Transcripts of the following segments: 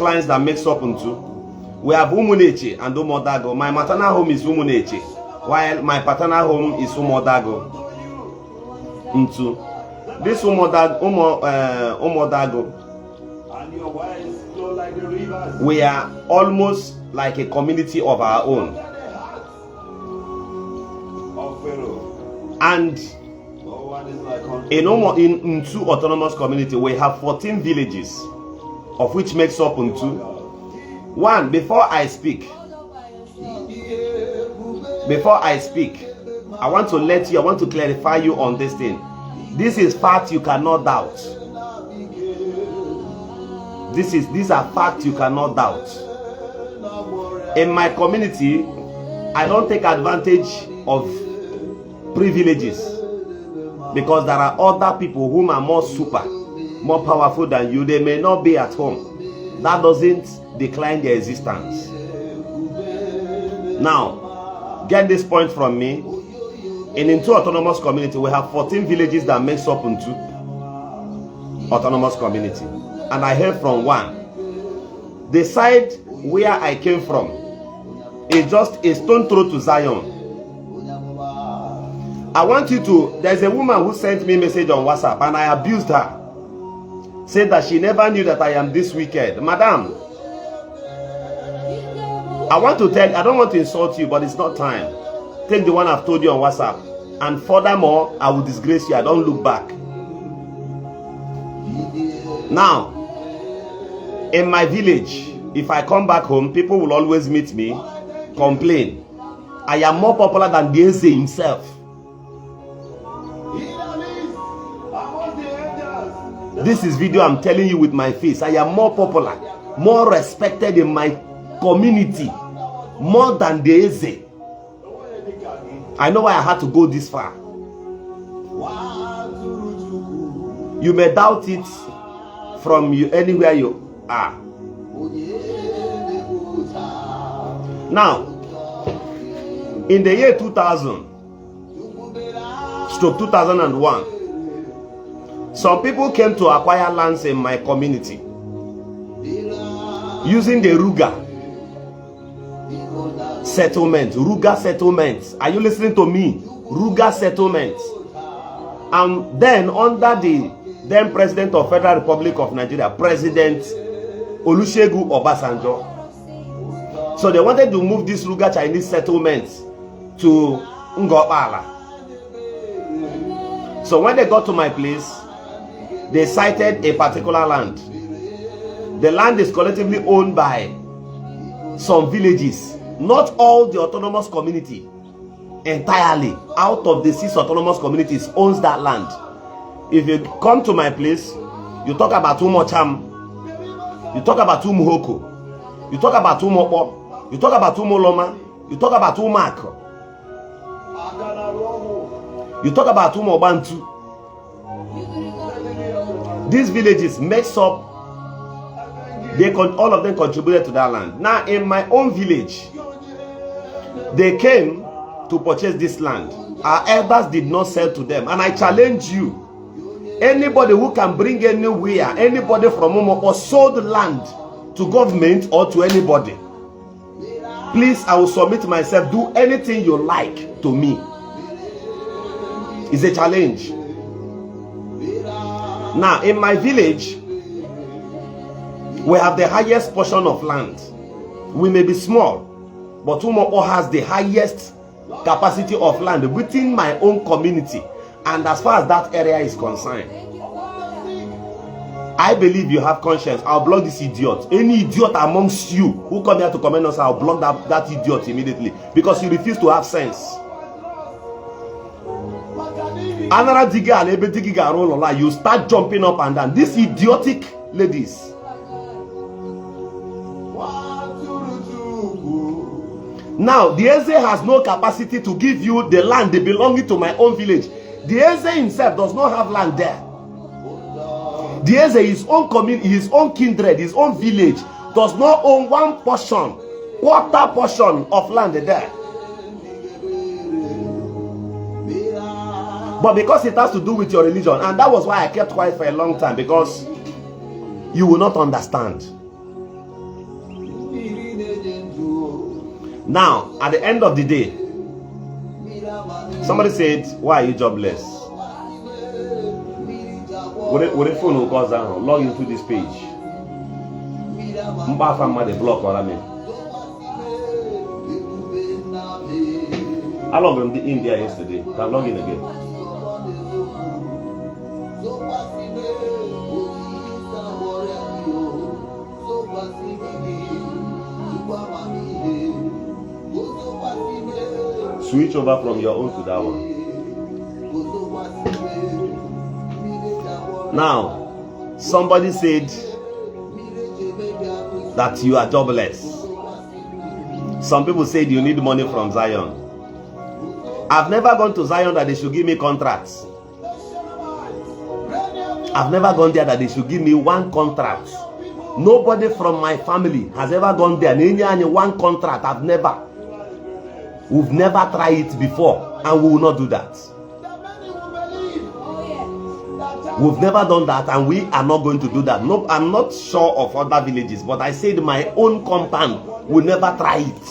clans that makes up into. We have Umuneche and Umodago. My maternal home is Umuneche, while my paternal home is Umodago. Into this Umodago, we are almost like a community of our own. And in two autonomous communities, we have 14 villages, of which makes up into one. Before I speak, I want to clarify you on this thing. This is fact you cannot doubt. These are facts you cannot doubt. In my community, I don't take advantage of privileges, because there are other people whom are more powerful than you. They may not be at home. That doesn't decline their existence. Now, get this point from me. In two autonomous community, we have 14 villages that makes up into autonomous community. And I heard from one. The side where I came from is just a stone throw to Zion. I want you to, there's a woman who sent me a message on WhatsApp and I abused her. Said that she never knew that I am this wicked. Madam, I want to tell you, I don't want to insult you, but it's not time. Take the one I've told you on WhatsApp. And furthermore, I will disgrace you. I don't look back. Now, in my village, if I come back home, people will always meet me, complain. I am more popular than the Eze himself. This is video I'm telling you with my face. I am more popular, more respected in my community, more than the Eze. I know why I had to go this far. You may doubt it from you anywhere you are. Now, in the year 2000/2001, some people came to acquire lands in my community using the Ruga settlement. Ruga settlements. Are you listening to me? Ruga settlements. And then under the then President of Federal Republic of Nigeria, President Olusegun Obasanjo. So they wanted to move this Ruga Chinese settlements to Ngopala. So when they got to my place, they cited a particular land. The land is collectively owned by some villages. Not all the autonomous community entirely out of the 6 autonomous communities owns that land. If you come to my place, you talk about Umocham, you talk about Umuhoko, you talk about Umopo, you talk about Umoloma, you talk about Umako, you talk about Umobantu. These villages makes up, all of them contributed to that land. Now in my own village, they came to purchase this land. Our elders did not sell to them. And I challenge you, anybody who can bring anywhere, anybody from Umopo sold land to government or to anybody, please, I will submit myself. Do anything you like to me. It's a challenge. Now, in my village, we have the highest portion of land. We may be small, but Umopo has the highest capacity of land within my own community. And as far as that area is concerned, I believe you have conscience. I'll block this idiot. Any idiot amongst you who come here to comment us, I'll block that idiot immediately, because you refuse to have sense. Another digger and every digger, you start jumping up and down. These idiotic ladies. Now, the Eze has no capacity to give you the land belonging to my own village. The Eze himself does not have land there. The Eze, his own community, his own kindred, his own village, does not own one portion, quarter portion of land there. But because it has to do with your religion, and that was why I kept quiet for a long time, because you will not understand. Now, at the end of the day, somebody said, why are you jobless? With a phone goes down, log into this page. They block or I mean. I logged in there yesterday. Can log in again. Switch over from your own to that one. Now, somebody said that you are jobless. Some people said you need money from Zion. I've never gone to Zion that they should give me contracts. I've never gone there that they should give me one contract. Nobody from my family has ever gone there. One contract. I've never. We've never tried it before, and we will not do that. We've never done that, and we are not going to do that. No, I'm not sure of other villages, but I said my own compound will never try it.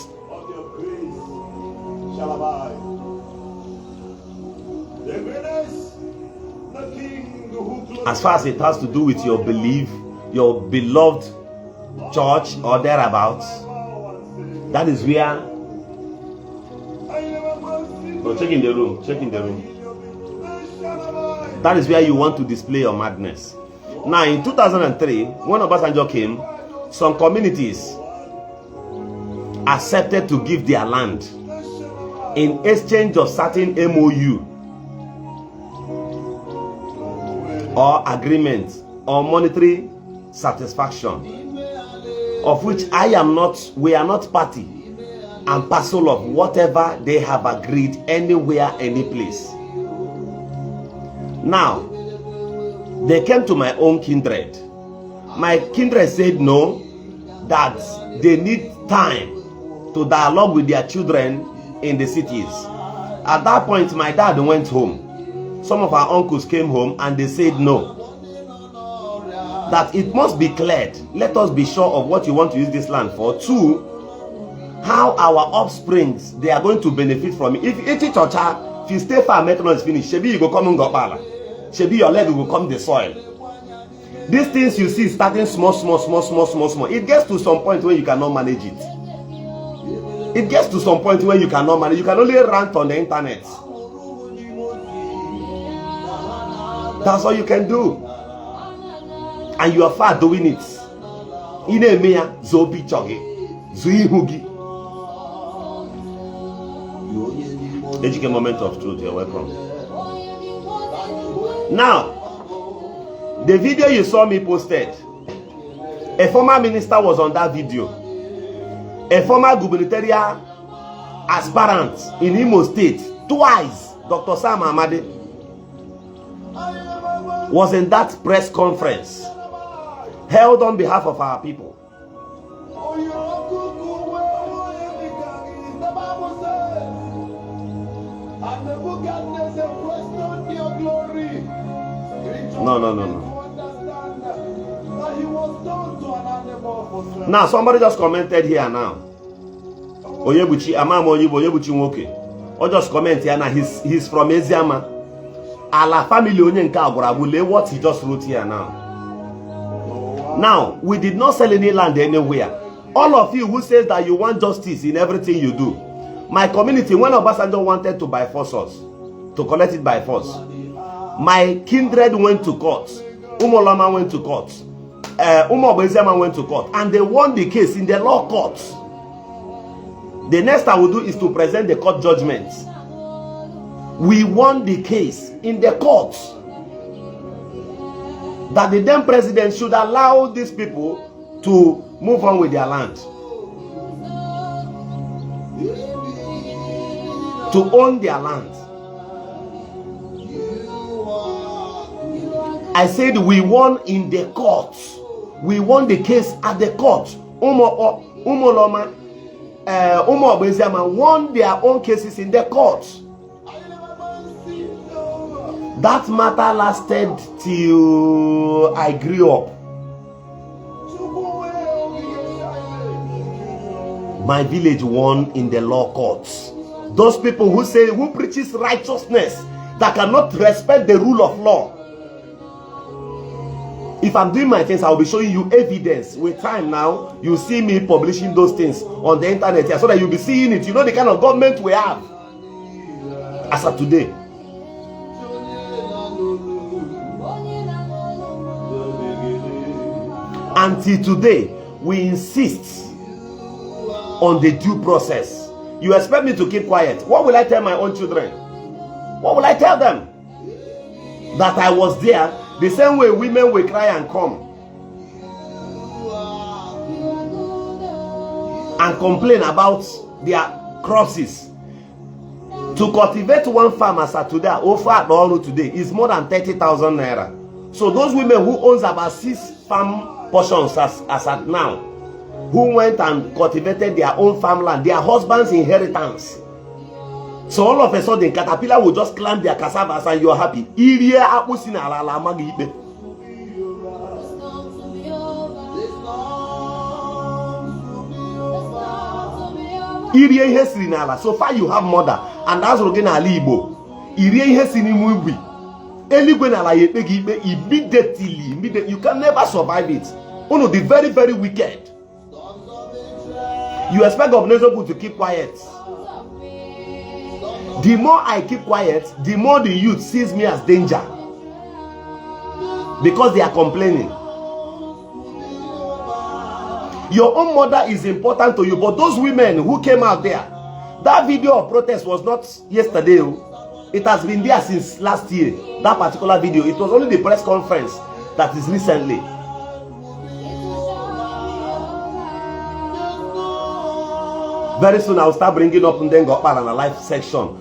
As far as it has to do with your belief, your beloved church or thereabouts, that is where. No, check in the room. Check in the room. That is where you want to display your madness. Now, in 2003, when Obasanjo came, some communities accepted to give their land in exchange of certain MOU or agreement or monetary satisfaction, of which we are not party and parcel of whatever they have agreed anywhere, any place. Now, they came to my own kindred. My kindred said no, that they need time to dialogue with their children in the cities. At that point, my dad went home. Some of our uncles came home and they said no, that it must be cleared. Let us be sure of what you want to use this land for. Two, how our offsprings, they are going to benefit from it. If you stay far, make noise finish. Shebi you go come and go bala. Shebi your leg will come the soil. These things you see starting small. It gets to some point where you cannot manage it. It gets to some point where you cannot manage. You can only rant on the internet. That's all you can do. And you are far doing it. Inemea zobi choge. Zuihugi. Educate moment of truth. You're welcome. Now, the video you saw me posted, a former minister was on that video. A former gubernatorial aspirant in Imo State, twice, Dr. Sam Amade, was in that press conference held on behalf of our people. No. Now, somebody just commented here now. Oyebuchi, Amam Oyebuchi Nwoke. Or just comment here now. He's from Eziama. Ala family Onyenka Agorabule, what he just wrote here now. Now, we did not sell any land anywhere. All of you who says that you want justice in everything you do. My community, when Obasanjo wanted to by force us, to collect it by force, my kindred went to court. Umolama went to court. Umobeziama went to court. And they won the case in the law court. The next I will do is to present the court judgment. We won the case in the court. That the then president should allow these people to move on with their land. To own their land. I said we won in the court. We won the case at the court. Umoloma, Umobeziama won their own cases in the court. That matter lasted till I grew up. My village won in the law courts. Those people who say, who preaches righteousness, that cannot respect the rule of law. If I'm doing my things, I'll be showing you evidence. With time now, you see me publishing those things on the internet here, so that you'll be seeing it. You know the kind of government we have as of today. Until today, we insist on the due process. You expect me to keep quiet. What will I tell my own children? What will I tell them? That I was there the same way women will cry and come and complain about their crosses. To cultivate one farm as at today, over today, is more than 30,000 naira. So those women who owns about 6 farm portions as at now, who went and cultivated their own farmland, their husband's inheritance. So all of a sudden, caterpillar will just climb their cassavas and you're happy. So far you have mother, and that's again Alibo. Immediately, you can never survive it. Uno, the very, very wicked. You expect Governor Eziokwu to keep quiet. The more I keep quiet, the more the youth sees me as danger. Because they are complaining. Your own mother is important to you, but those women who came out there, that video of protest was not yesterday. It has been there since last year. That particular video, it was only the press conference that is recently. Very soon I will start bringing up Ndengopal on a live section.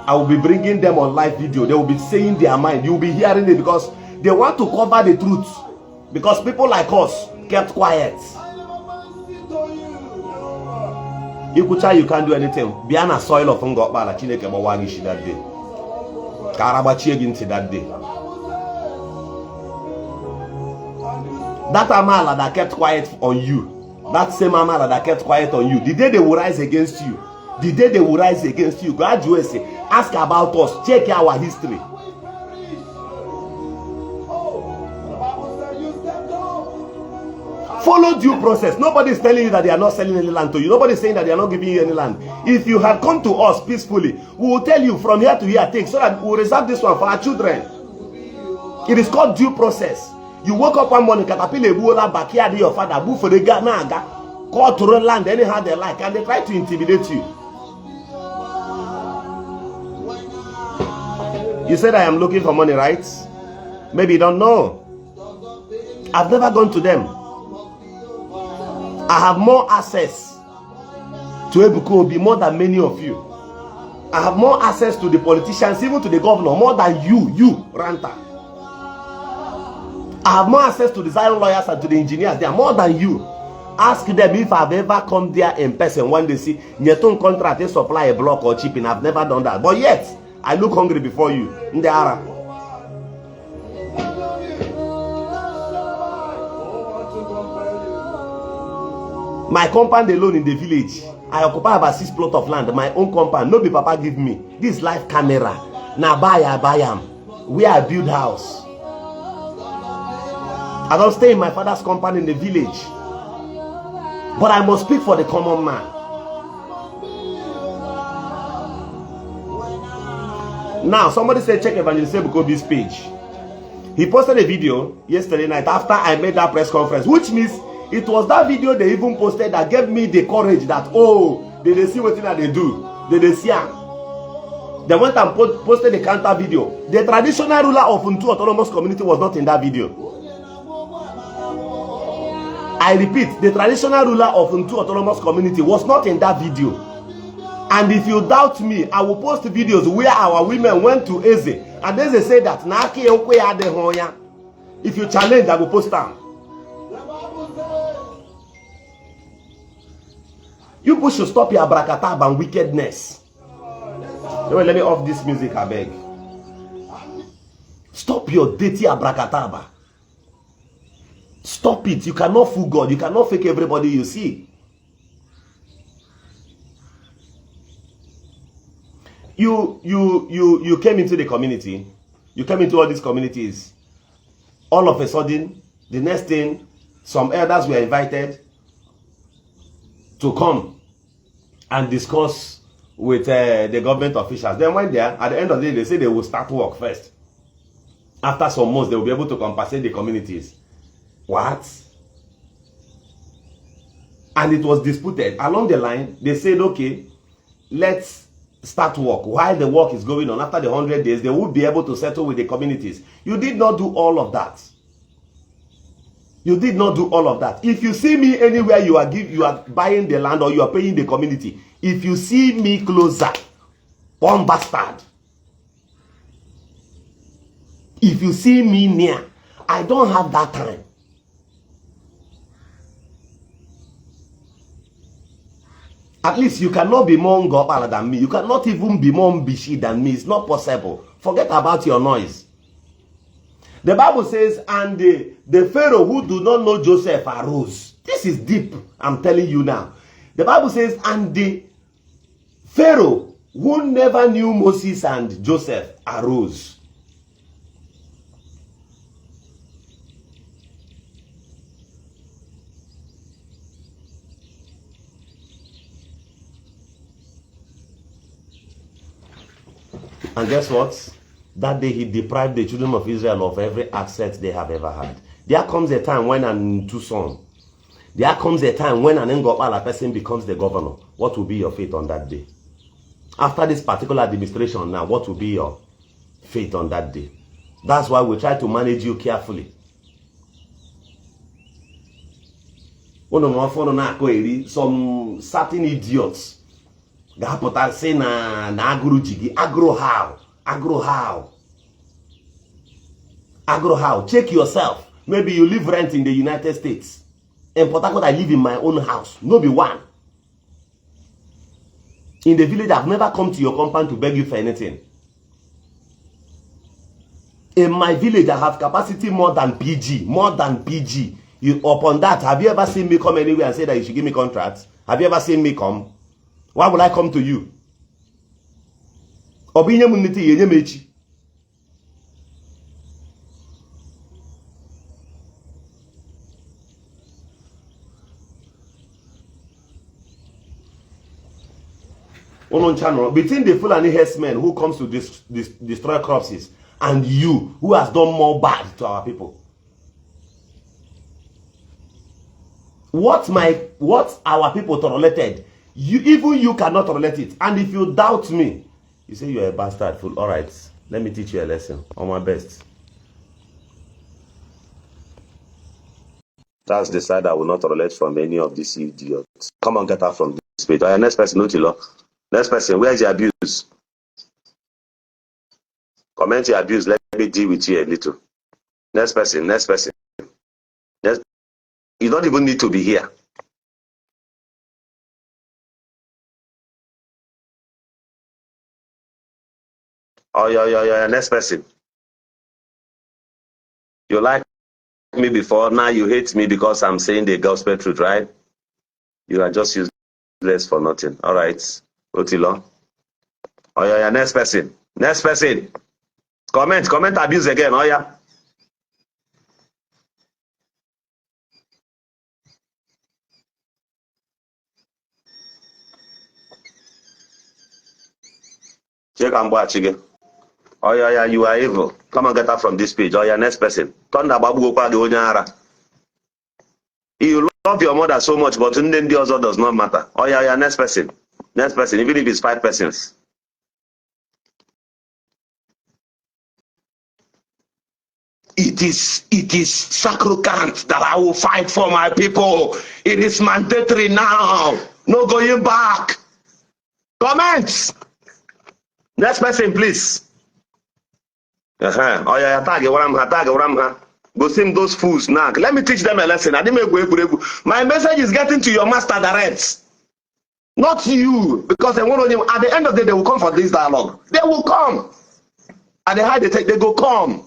I will be bringing them on live video. They will be saying their mind. You will be hearing it because they want to cover the truth. Because people like us kept quiet. Ikucha, you can't do anything. Biana soil of Ngopala, Chineke Mawanishi that day. Karabachi against that day. That Amala that kept quiet on you. That same Amala that kept quiet on you. The day they will rise against you. The day they will rise against you. Graduate, ask about us. Check our history. Follow due process. Nobody is telling you that they are not selling any land to you. Nobody is saying that they are not giving you any land. If you had come to us peacefully, we will tell you from here to here, take, so that we will reserve this one for our children. It is called due process. You woke up one morning, caterpillar, buola, backyard, your father, boo for the Ghana, call to run land anyhow they like, and they try to intimidate you. You said I am looking for money, right? Maybe you don't know. I've never gone to them. I have more access to Ebuka Obi more than many of you. I have more access to the politicians, even to the governor, more than you, Ranta. I have more access to the Zion lawyers and to the engineers. They are more than you. Ask them if I've ever come there in person when they see Nyeton contract, they supply a block or chipping. I've never done that. But yet, I look hungry before you. Ndara. My compound alone in the village, I occupy about 6 plots of land. My own compound, nobody papa give me. This live camera. Now buy am. Where I build house. I don't stay in my father's compound in the village. But I must speak for the common man. Now, somebody said check Evangelist Ebuka Obi's page. He posted a video yesterday night after I made that press conference, which means it was that video they even posted that gave me the courage that, oh, they see what they do. They see. They went and posted a counter video. The traditional ruler of Untu Autonomous Community was not in that video. I repeat, the traditional ruler of Untu Autonomous Community was not in that video. And if you doubt me, I will post videos where our women went to Eze. And Eze said that, if you challenge, I will post them. You people should stop your abracadabra and wickedness. Let me off this music, I beg. Stop your dirty abracadabra. Stop it. You cannot fool God. You cannot fake everybody you see. you came into the community. You came into all these communities. All of a sudden, the next thing, some elders were invited to come and discuss with the government officials. Then when there, at the end of the day, they say they will start work first. After some months, they will be able to compensate the communities. What? And it was disputed. Along the line, they said, okay, let's start work. While the work is going on, after the 100 days, they will be able to settle with the communities. You did not do all of that. You did not do all of that. If you see me anywhere, you are buying the land or you are paying the community. If you see me closer, one bastard. If you see me near, I don't have that time. At least you cannot be more ngopala than me. You cannot even be more mbishi than me. It's not possible. Forget about your noise. The Bible says, and the Pharaoh who do not know Joseph arose. This is deep, I'm telling you now. The Bible says, and the Pharaoh who never knew Moses and Joseph arose. And guess what? That day he deprived the children of Israel of every asset they have ever had. There comes a time when an Tucson, there comes a time when an Ngopala person becomes the governor. What will be your fate on that day? After this particular administration now, what will be your fate on that day? That's why we try to manage you carefully. Some certain idiots. Say na agro jigi. Agro how? Agro how? Agro how? Check yourself. Maybe you live rent in the United States. In Port Harcourt, I live in my own house. No be one. In the village, I've never come to your compound to beg you for anything. In my village, I have capacity more than PG. More than PG. Upon that, have you ever seen me come anywhere and say that you should give me contracts? Have you ever seen me come? Why would I come to you? Obinye muniti yenye mechi. Between the Fulani herdsmen who comes to destroy crops and you who has done more bad to our people. What our people tolerated, even you cannot tolerate it. And if you doubt me, you say you're a bastard fool. All right, let me teach you a lesson on my best. That's the side I will not tolerate from any of these idiots. Come on, get out from this page. Right, next person, no. Next person, where's the abuse? Comment your abuse. Let me deal with you a little. Next person, next person. Next. You don't even need to be here. Oh, yeah. Next person. You like me before, now you hate me because I'm saying the gospel truth, right? You are just useless for nothing. All right. Otilo. Oh, yeah. Next person. Next person. Comment abuse again. Oh, yeah. Check and watch again. Oh, yeah, you are evil. Come and get out from this page. Oh, yeah, next person. Thunder Babu Onyara. You love your mother so much, but the other does not matter. Oh, yeah, next person. Next person, even if it's 5 persons. It is sacrosanct that I will fight for my people. It is mandatory now. No going back. Comments. Next person, please. Oh, yeah, tag Go sing those fools now. Let me teach them a lesson. My message is getting to your master direct. Not you. Because at the end of the day, they will come for this dialogue. They will come. At the high they take, they go come.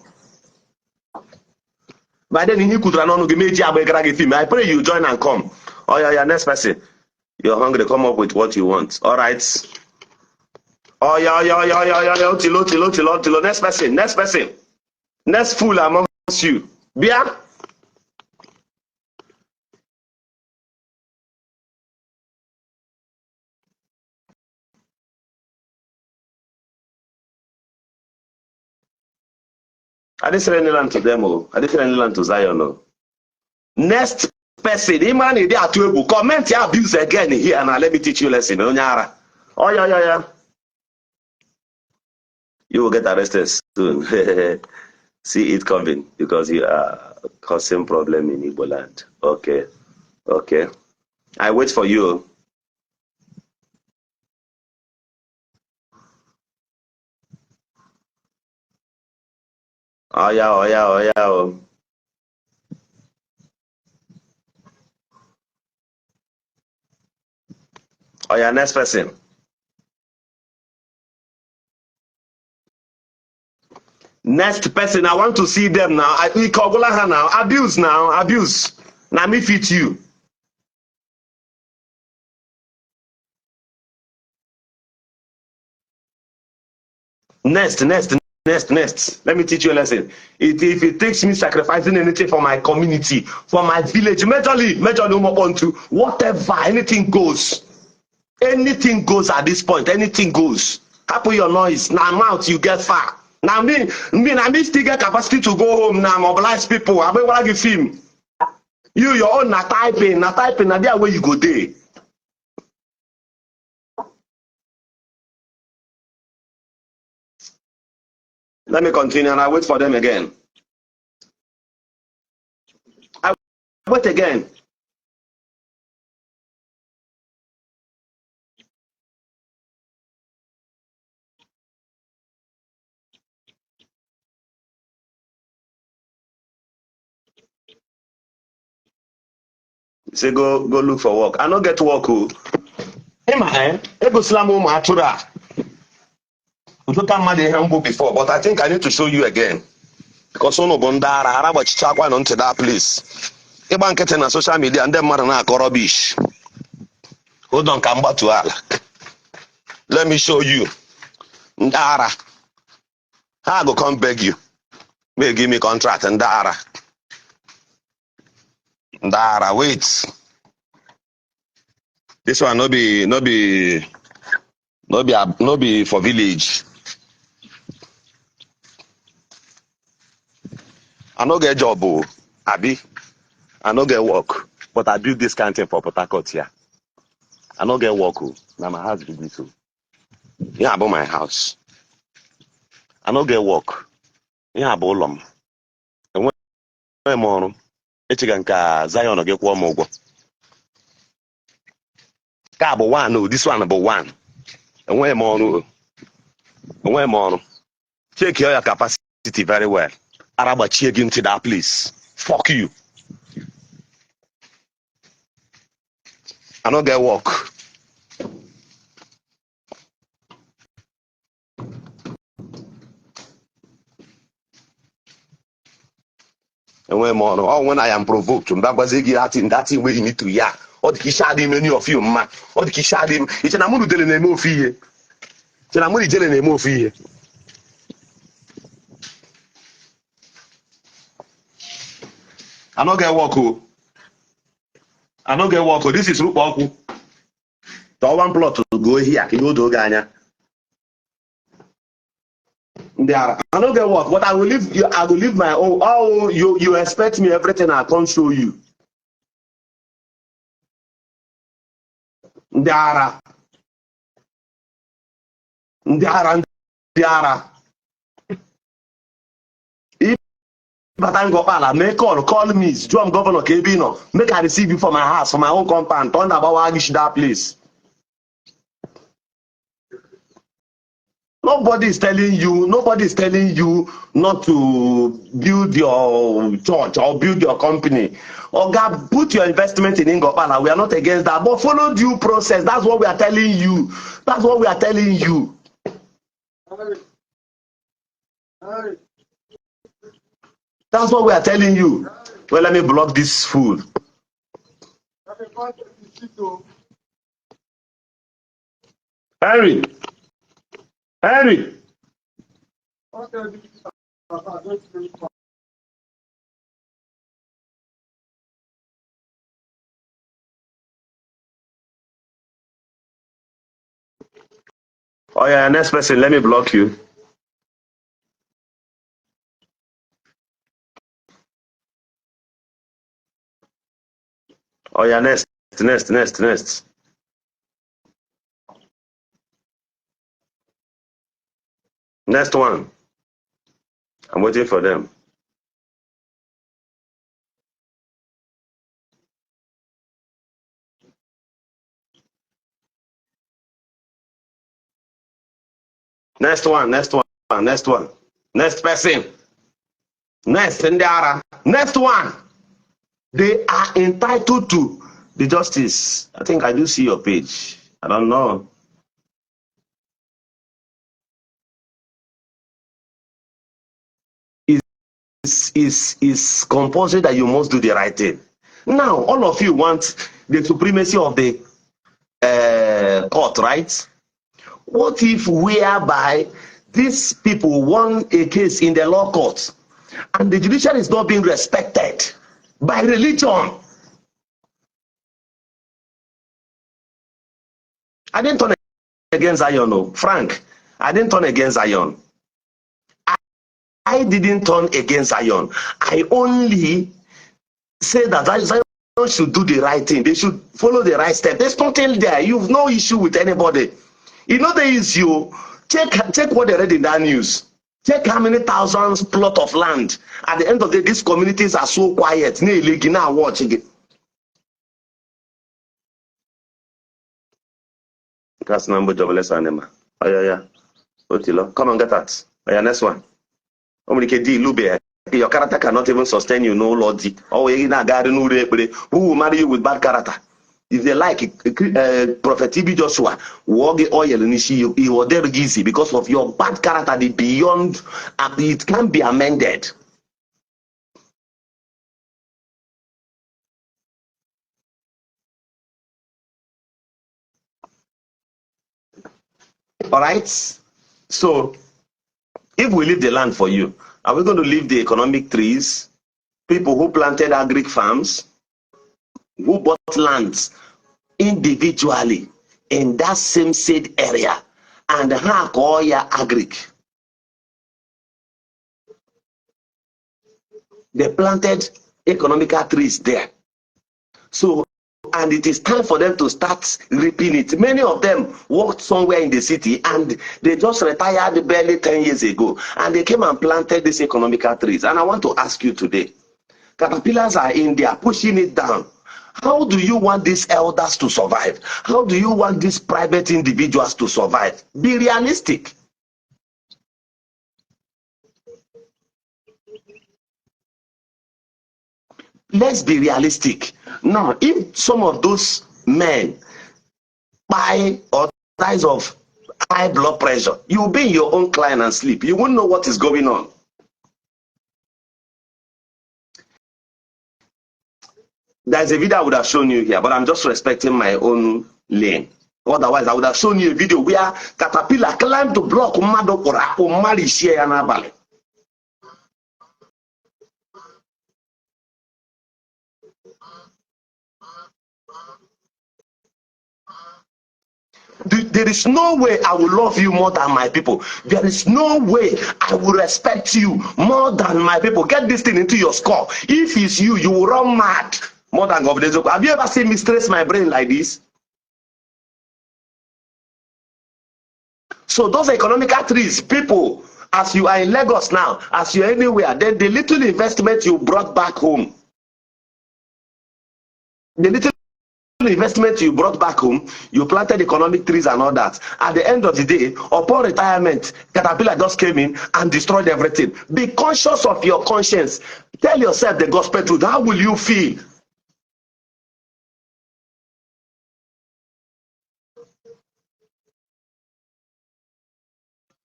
By then, I pray you join and come. Oh, yeah, next person. You're hungry. Come up with what you want. All right. Oh, yeah. Tilo. Next person. Next fool amongst you. Bia. I didn't say any land to them. I didn't say any land to Zion. No. Next person. Iman is there to comment your abuse again here, and let me teach you a lesson. Oh, yeah. You will get arrested soon. See it coming because you are causing problem in Igbo land. Okay. I wait for you. Oh yeah. Oh yeah, next person. Next person, I want to see them now. Abuse now. Now me fit you. Next. Let me teach you a lesson. If it takes me sacrificing anything for my community, for my village, majorly whatever, anything goes. Anything goes at this point. Anything goes. Happen your noise. Now mouth you get far. Now me still get capacity to go home now, mobilize people. I mean, what give him? You your own na typing, na there where you go there. Let me continue and I wait for them again. I wait again. Say go look for work. I don't get work. Hey man, Ego Slamo Matura. Look at my humble before, but I think I need to show you again. Because ono bondara haraba chichakwa no to that place. Ịgba nkịtị na social media ndị mmadụ na-akọ rubbish. Hold on, ka mgbatu ala. Let me show you. Ndị ara. Ha go come beg you. May give me contract ndị ara. Ndị ara, wait. This one no be for village. I no get job, Abi. I no get work, but I build this kind of thing for Port Harcourt here. I no get work. Now my house be this. Yeah, about my house. I no get work. Yeah, about them. And when more, echiga nka Zion get kwa mo. Ka about one, no, this one about one. And when more, check your capacity very well. Araba check into that place. Fuck you. I don't get work. And when I am provoked, that thing where you need to hear. Or the kishadi many of you, man. Or the kishadi, it's an amunu dele nemo fee. It's an amunu dele nemo fee. I don't get work. I don't get work. This is Rupaku. The one plot to go here. Can you do Ghana? I don't get work. But I will leave my own. Oh, you expect me everything I can't show you. Ndara. But I go make call me. Drum Governor Kebino. Make I receive you for my house, for my own compound. Turn about that place. Nobody is telling you not to build your church or build your company. Or God, put your investment in Ingopala. We are not against that. But follow due process. That's what we are telling you. That's what we are telling you. That's what we are telling you. Well, let me block this fool. Henry. Henry. Oh yeah, next person, let me block you. Oh yeah, next. Next one. I'm waiting for them. Next one. Next person. Next Ndiara. Next one. They are entitled to the justice. I think I do see your page. I don't know. Is compulsory that you must do the right thing. Now, all of you want the supremacy of the court, right? What if whereby these people won a case in the law court and the judiciary is not being respected by religion? I didn't turn against Zion, no. Frank, I didn't turn against Zion. I didn't turn against Zion. I only say that Zion should do the right thing. They should follow the right step. There's nothing there. You've no issue with anybody. You know the issue. Check what they read in that news. Check how many thousands plot of land. At the end of the day, these communities are so quiet. Now watching it. That's number jobless animal. Oh yeah. Otilo, come and get that. Oh yeah, next one. Your character cannot even sustain you, no Lord. Who will marry you with bad character? If they like, Prophet TB Joshua, walk the oil and he was there easy because of your bad character. The beyond, it can be amended. All right. So, if we leave the land for you, are we going to leave the economic trees? People who planted agric farms, who bought lands individually in that same seed area, and Hakoya agric. They planted economical trees there. So, and it is time for them to start reaping it. Many of them worked somewhere in the city and they just retired barely 10 years ago. And they came and planted these economical trees. And I want to ask you today, caterpillars are in there pushing it down. How do you want these elders to survive? How do you want these private individuals to survive? Be realistic. Let's be realistic. Now, if some of those men buy or dies of high blood pressure, you'll be in your own client and sleep. You won't know what is going on. There's a video I would have shown you here, but I'm just respecting my own lane. Otherwise, I would have shown you a video where caterpillar climbed to block Mado or Mari share Valley. There is no way I will love you more than my people. There is no way I will respect you more than my people. Get this thing into your skull. If it's you, you will run mad more than God. Have you ever seen me stress my brain like this? So those economical trees, people, as you are in Lagos now, as you're anywhere, then the little investment you brought back home, the little investment you brought back home, you planted economic trees and all that. At the end of the day, upon retirement, caterpillar just came in and destroyed everything. Be conscious of your conscience. Tell yourself the gospel truth. How will you feel?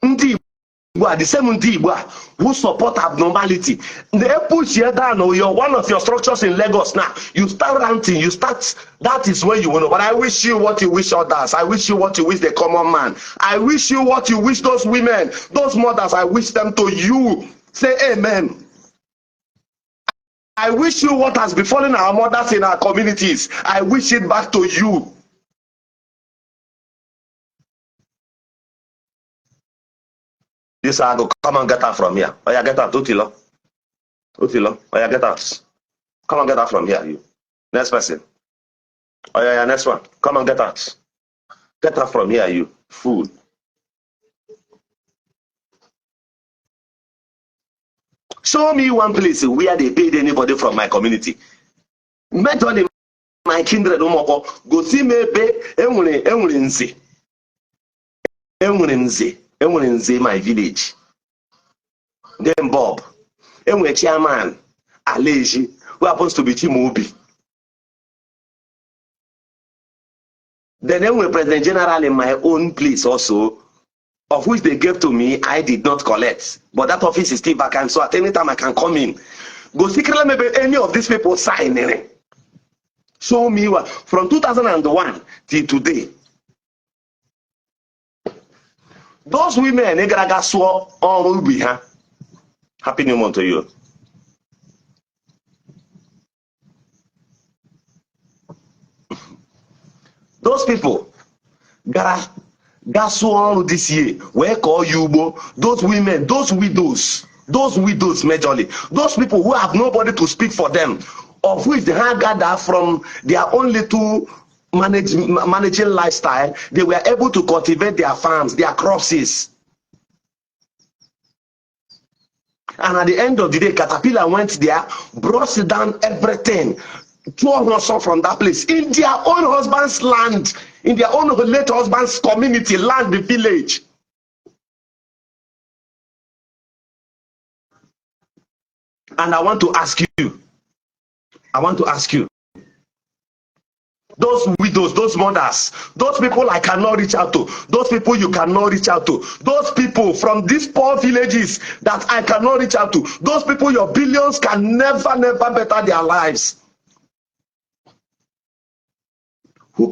Ndị the same thing who support abnormality. They push you down, or you're one of your structures in Lagos now. You start ranting, you start, that is where you want to. But I wish you what you wish others. I wish you what you wish the common man. I wish you what you wish those women, those mothers, I wish them to you. Say amen. I wish you what has befallen our mothers in our communities. I wish it back to you. This I go, come and get out from here. Oh yeah, get out, Utilo. Utilo, oh yeah, get out. Come and get out from here, you. Next person. Oh yeah, next one. Come and get out. Get out from here, you fool. Show me one place where they paid anybody from my community. Majorly my kindred go see me pay enwere nze my village. Then Bob, enwere chairman Aleji, who happens to be Chimobi. Then enwere president general in my own place also, of which they gave to me, I did not collect. But that office is still vacant, so at any time I can come in. Go secretly, maybe any of these people sign in it. Show me what, from 2001 till today. Those women, they swore on Ruby, huh? Happy New Month to you. Those people, That's all this year. Where call you, those women, those widows majorly, those people who have nobody to speak for them, of which they have gathered from their own little managing lifestyle, they were able to cultivate their farms, their crosses. And at the end of the day, Caterpillar went there, brought down everything, tore us off from that place in their own husband's land, in their own late husband's community, land, the village. And I want to ask you, those widows, those mothers, those people I cannot reach out to, those people you cannot reach out to, those people from these poor villages that I cannot reach out to, those people your billions can never better their lives. Who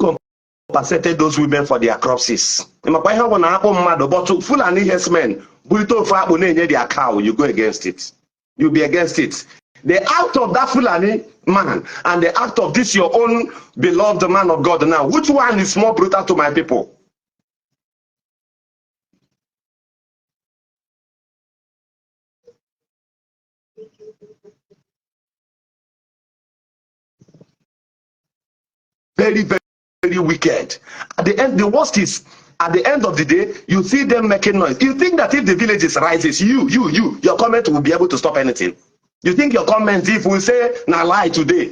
compensated those women for their crosses? But Fulani herdsmen, their cow, you go against it. You'll be against it. The act of that Fulani man and the act of this your own beloved man of God now, which one is more brutal to my people? Very, very, very wicked. At the end, the worst is, at the end of the day, you see them making noise. You think that if the villages rises, your comment will be able to stop anything? You think your comment, if we say na lie today,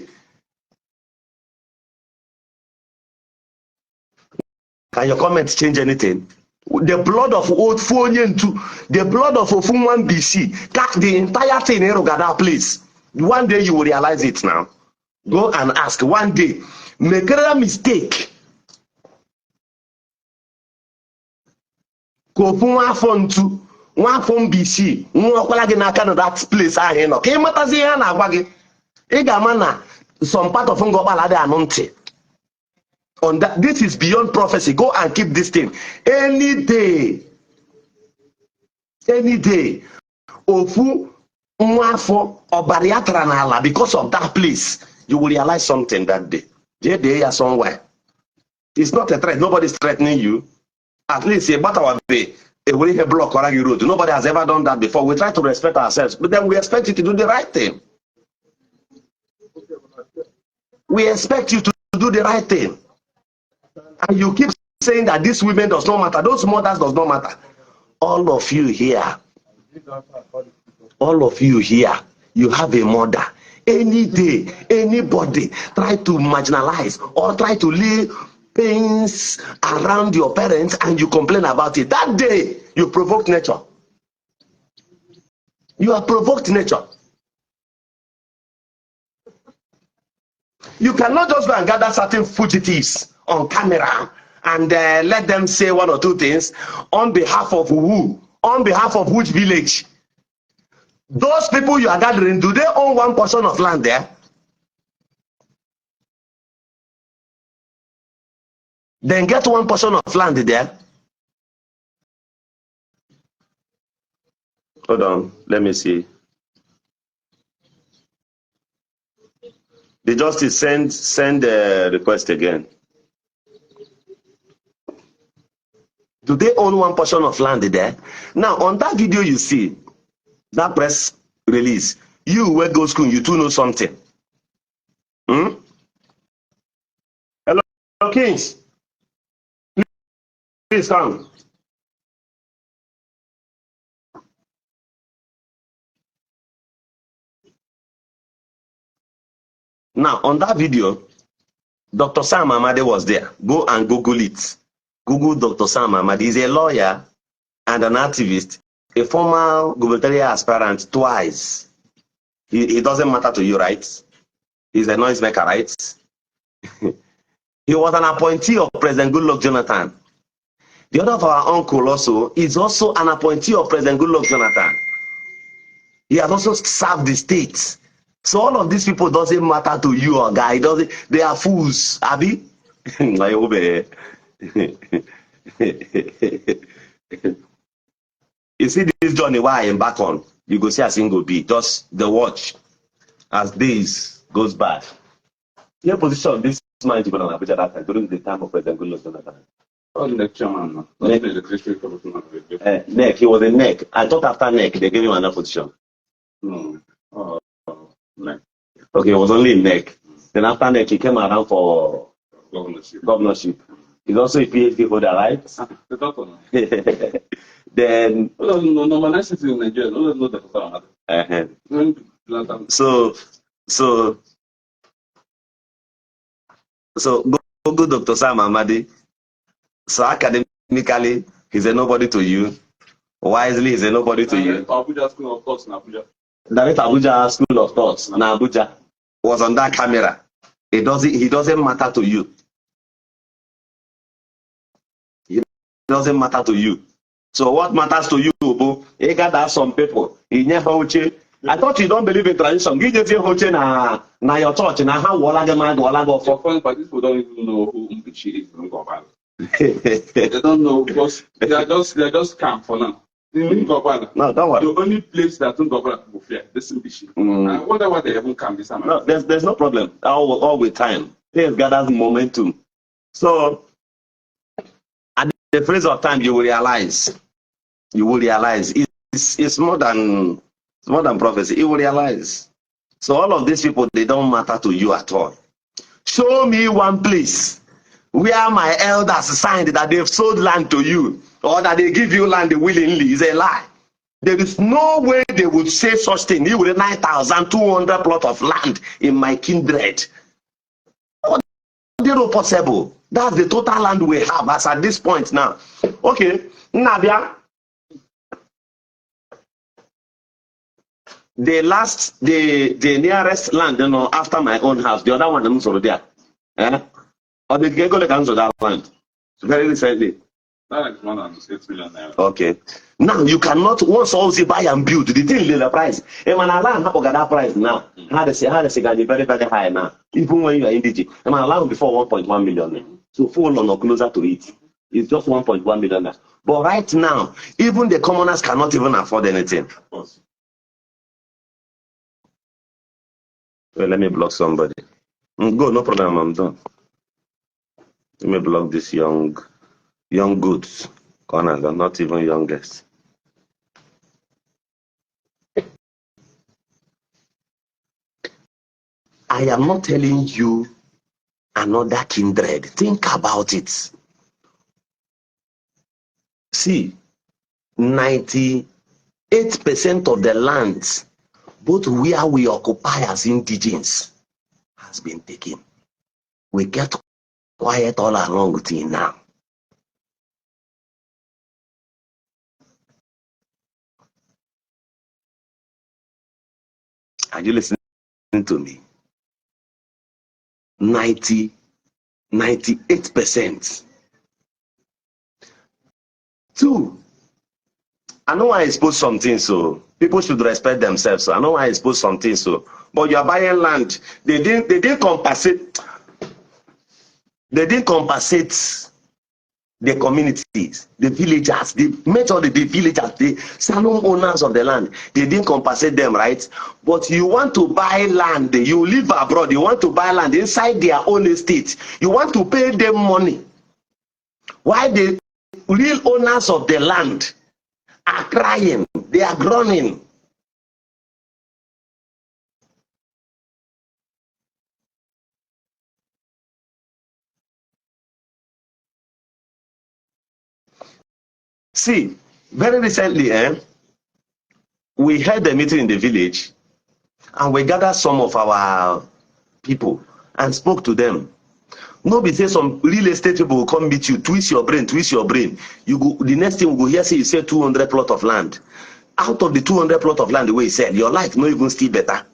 can your comment change anything? The blood of old Fonyentu, the blood of Ofunwan BC, the entire thing in that place. One day you will realize it now. Go and ask one day. Make a mistake. Go from one from BC, that place I know. Came some part of on that. This is beyond prophecy. Go and keep this thing. Any day. Ofu Mwafo or Bariatranala, because of that place, you will realize something that day. They are somewhere. It's not a threat. Nobody's threatening you. At least a matter way. A way a block or a road. Nobody has ever done that before. We try to respect ourselves, but then we expect you to do the right thing. We expect you to do the right thing. And you keep saying that this women does not matter, those mothers does not matter. All of you here, you have a mother. Any day, anybody try to marginalize or try to lay pains around your parents and you complain about it, that day you provoked nature. You have provoked nature. You cannot just go and gather certain fugitives on camera and let them say one or two things on behalf of who? on behalf of which village? Those people you are gathering, do they own one portion of land there? Then get one portion of land there. Hold on, let me see. The justice send the request again. Do they own one portion of land there? Now, on that video you see, that press release, you where go school, you too know something. Hmm? Hello, Kings. Please come. Now, on that video, Dr. Sam Amade was there. Go and Google it. Google Dr. Sam Amade. He's a lawyer and an activist, a former gubernatorial aspirant twice. He doesn't matter to you, right? He's a noisemaker, right? He was an appointee of President Goodluck Jonathan. The other of our uncle also is also an appointee of President Goodluck Jonathan. He has also served the state. So all of these people doesn't matter to you or guy. They are fools, Abi. You see this journey why I am back on. You go see a single beat. Just the watch as days goes by. Your position this man is going to Abuja that time during the time of President Goodluck Jonathan. Oh, the chairman. Neck. He was a neck. I thought after neck they gave him another position. No. Neck. Okay, it was only in neck. Then after neck he came around for governorship. He's also a PhD holder, right? The doctor. Then No, city in Nigeria. No, So go Dr. Sam Amadi. So academically, he's a nobody to you. Wisely, he's a nobody to you. Abuja School of Thoughts in Abuja. Direct Abuja School of Thoughts in Abuja was on that camera. He doesn't matter to you. It doesn't matter to you. So what matters to you, Bo? You got some people. I thought you don't believe in tradition. Give you hoche na your church na how wala go for fun, but people don't even know who Mpichi is in Gobala. They don't know because they're just camp for now. In Gobala. No, don't worry. The only place that in Gobala people fear this Mpichi. I wonder why they even camp this time. No, there's no problem. All with time. Things gathers momentum. So at the phrase of time, you will realize. It's more than prophecy. You will realize. So all of these people, they don't matter to you at all. Show me one place where my elders signed that they've sold land to you or that they give you land willingly. Is a lie. There is no way they would say such thing. You will 9,200 plot of land in my kindred. Not possible. That's the total land we have as at this point now. Okay, Nabia. The nearest land, after my own house, the other one is already there. Or the Gego comes to that land. Very recently. That is 1.6 million naira. Okay. Now you cannot once also buy and build the thing the price. And when Allah have that price now, how they say very, very high now. Even when you are indigent. And when Allah before 1.1 million. So full on or closer to it. It's just 1.1 million. But right now, even the commoners cannot even afford anything. Of course. Well, let me block somebody. Go, no problem, I'm done. Let me block this young goods. Corners are not even youngest. I am not telling you another kindred. Think about it. See, 98% of the lands, both where we occupy as indigenes, has been taken. We get quiet all along till now. Are you listening to me? 98%. Two, I know I expose some things, so people should respect themselves. So I know I expose some things, so but you are buying land. They didn't compensate. They didn't compensate the communities, the villagers, the majority, the villagers, the salon owners of the land. They didn't compensate them, right? But you want to buy land, you live abroad, you want to buy land inside their own estate, you want to pay them money. Why the real owners of the land are crying, they are groaning. See, very recently, we had a meeting in the village and we gathered some of our people and spoke to them. No be say some real estate people will come meet you, twist your brain. You go, the next thing we go hear say you sell 200 plot of land. Out of the 200 plot of land the way you sell, your life no even still better.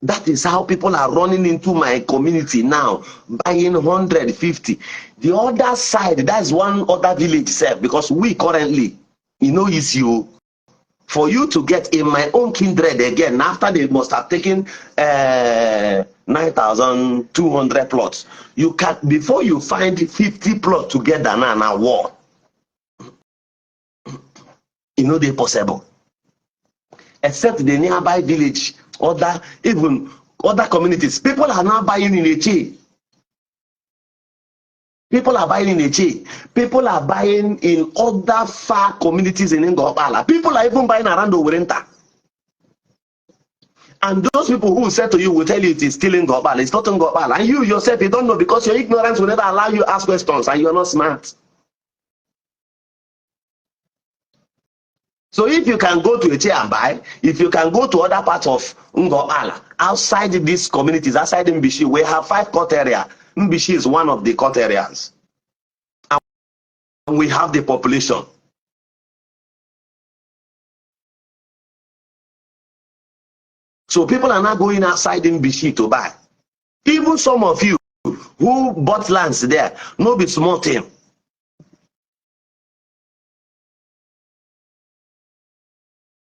That is how people are running into my community now, buying 150. The other side, that's one other village self, because we currently, you know, is you. For you to get in my own kindred again, after they must have taken 9,200 plots, you can, before you find 50 plots together now war. You know they possible. Except the nearby village, even other communities, people are now buying in a chain. People are buying in Eche. People are buying in other far communities in Ngopala. People are even buying around Owerinta. And those people who said to you will tell you it is still in Ngopala. It's not in Ngopala. And you yourself, you don't know because your ignorance will never allow you to ask questions and you're not smart. So if you can go to Eche and buy, if you can go to other parts of Ngopala, outside these communities, outside Mbishi, we have 5 court areas. Mbishi is one of the court areas. And we have the population. So people are not going outside Mbishi to buy. Even some of you who bought lands there, no be small thing.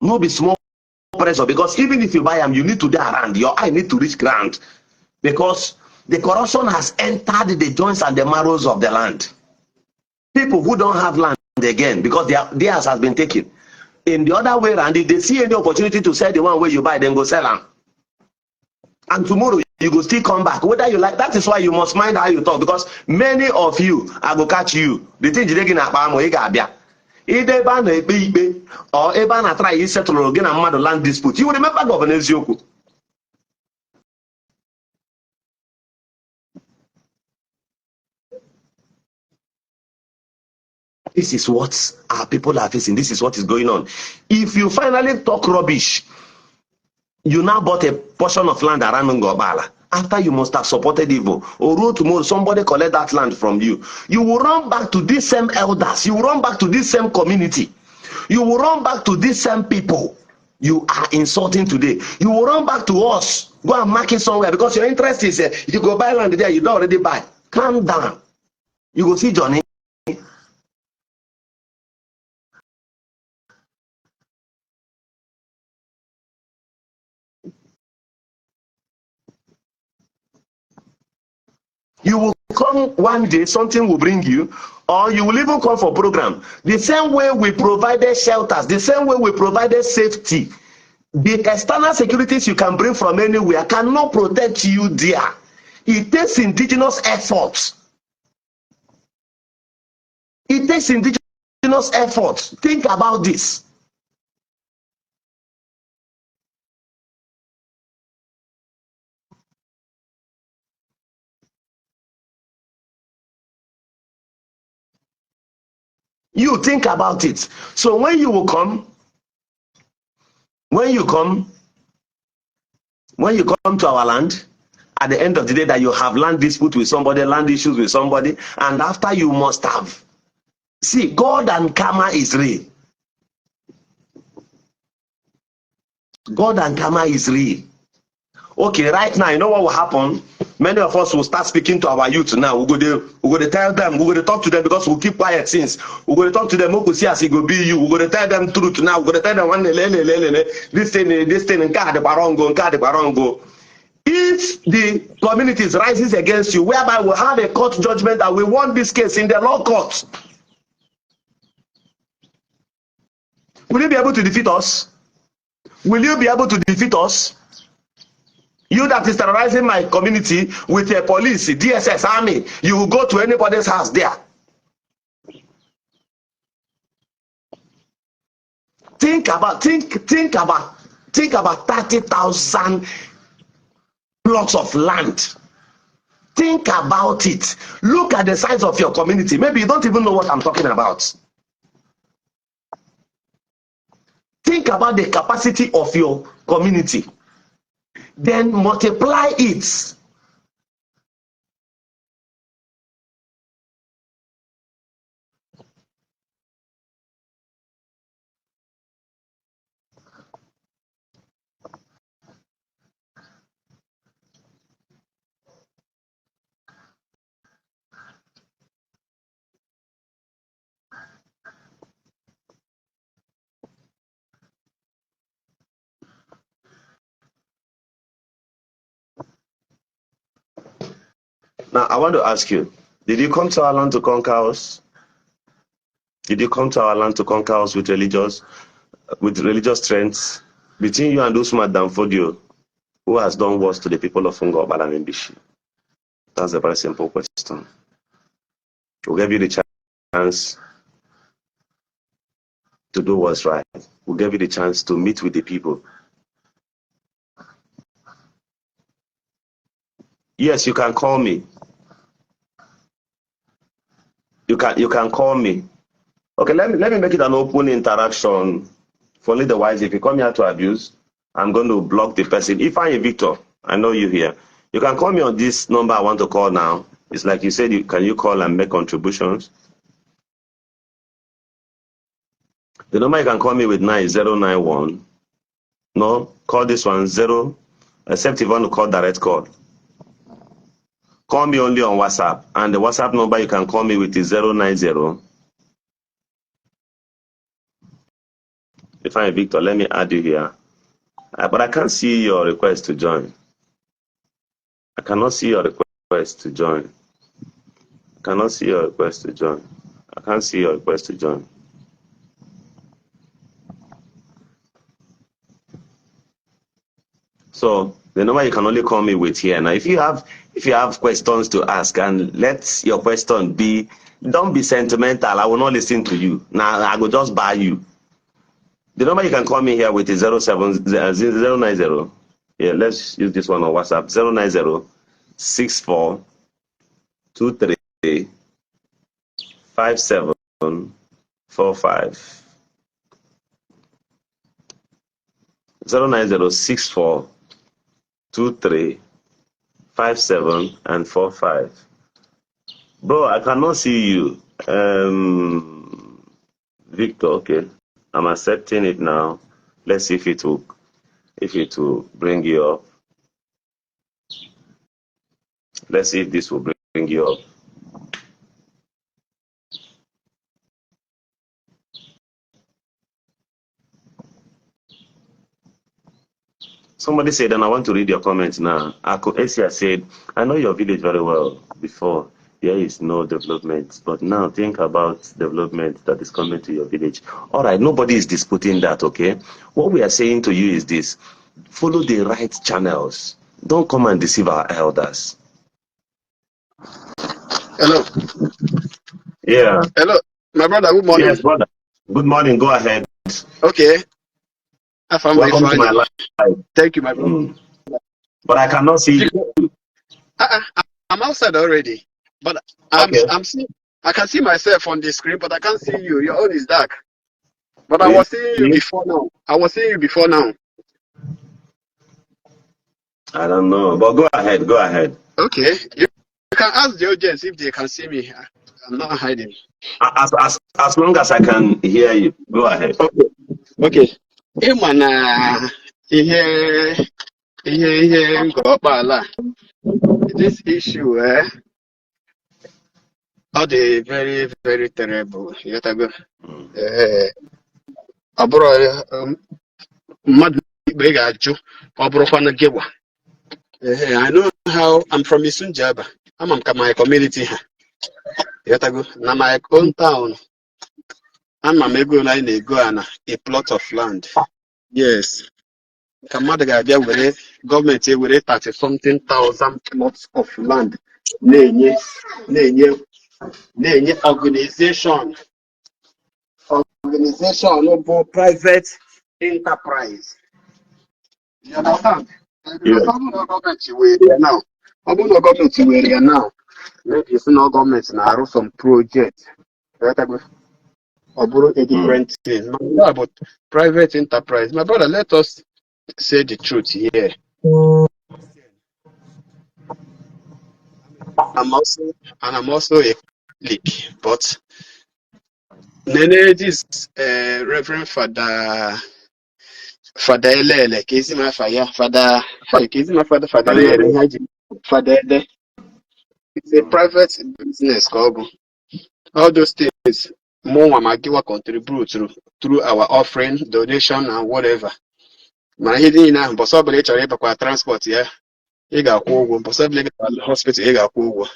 No be small pressure, because even if you buy them, you need to be around. Your eye need to reach ground, because the corruption has entered the joints and the marrows of the land. People who don't have land again, because theirs has been taken. In the other way around, if they see any opportunity to sell the one where you buy, then go sell them. And tomorrow you go still come back, whether you like. That is why you must mind how you talk, because many of you, I go catch you. The thing you take in a either ban a baby or a ban a try settle again a mother land dispute. You remember Governor Eziokwu. This is what our people are facing. This is what is going on. If you finally talk rubbish, you now bought a portion of land around Ngobala. After you must have supported evil, or tomorrow somebody collect that land from you, you will run back to these same elders. You will run back to this same community. You will run back to these same people you are insulting today. You will run back to us. Go and mark it somewhere, because your interest is if you go buy land there, you don't already buy. Calm down. You go see Johnny. You will come one day, something will bring you, or you will even come for program. The same way we provided shelters, the same way we provided safety. The external securities you can bring from anywhere cannot protect you there. It takes indigenous efforts. It takes indigenous efforts. Think about this. You think about it. So when you will come, when you come to our land, at the end of the day that you have land dispute with somebody, land issues with somebody, and after you must have. See, God and karma is real. God and karma is real. Okay, right now, you know what will happen? Many of us will start speaking to our youth now. We're going to tell them, we're going to talk to them because we'll keep quiet since. We're going to talk to them, we'll see as it will be you. We're going to tell them truth now. We're going to tell them, this thing, and barongo. If the community rises against you, whereby we'll have a court judgment that we want this case in the law court, will you be able to defeat us? Will you be able to defeat us? You that is terrorizing my community with a police, DSS, army, you will go to anybody's house there. Think about 30,000 plots of land. Think about it. Look at the size of your community. Maybe you don't even know what I'm talking about. Think about the capacity of your community. Then multiply it. Now, I want to ask you, did you come to our land to conquer us? Did you come to our land to conquer us with religious strength? Between you and Usman Danfodio, who has done worse to the people of Fungo, Obala, and Bishi? That's a very simple question. We'll give you the chance to do what's right. We'll give you the chance to meet with the people. Yes, you can call me. You can call me. Okay, let me make it an open interaction for only the wise. If you come here to abuse, I'm going to block the person. If I'm a Victor, I know you here. You can call me on this number I want to call now. It's like you said, can you call and make contributions? The number you can call me with now is 091. No, call this one 0, except if you want to call direct call. Call me only on WhatsApp, and the WhatsApp number you can call me with is 090. If I'm Victor, let me add you here. But I can't see your request to join. I cannot see your request to join. I cannot see your request to join. I can't see your request to join. So the number you can only call me with here. Now, if you have questions to ask, and let your question be, don't be sentimental. I will not listen to you. Now I will just buy you. The number you can call me here with is 090. Yeah, let's use this one on WhatsApp. 090 64 23 57 45. 090 64 23 57 and 45. Bro, I cannot see you. Victor, okay. I'm accepting it now. Let's see if it will bring you up. Let's see if this will bring you up. Somebody said, and I want to read your comments now. Esia said, I know your village very well before. There is no development. But now think about development that is coming to your village. All right, nobody is disputing that, okay? What we are saying to you is this. Follow the right channels. Don't come and deceive our elders. Hello. Yeah. Hello. My brother, good morning. Yes, brother. Good morning. Go ahead. Okay. Welcome to my life. Thank you, my brother. But I cannot see you. I'm outside already. But I'm seeing, I can see myself on the screen, but I can't see you. Your own is dark. But really? I was seeing you before now. I don't know. But go ahead. Go ahead. Okay. You can ask the audience if they can see me. I'm not hiding. As long as I can hear you. Go ahead. Okay. Imana ihe ngobala this issue, all the very, very terrible. Yet I go. Abroad, mad big ajo. Obrofana gewa. I know how I'm from Isunjaba. I'm my community. Yet I go. Now my own town. I'm a go line go a plot of land. Yes. Kamadaga with government with 30 something thousand plots of land. Nenye organization of private enterprise. You understand? Because I'm not government where now. I'm not government where now. Maybe it's not government now. Some project. Or a different thing. About private enterprise. My brother, let us say the truth here. I'm also a Catholic, but this Reverend Father Elele, Kizima Fire, Father it's a private business, Kobo. All those things, more Magiwa contribute through our offering, donation, and whatever. My hidden now, but somebody transport, yeah. Possibly hospital.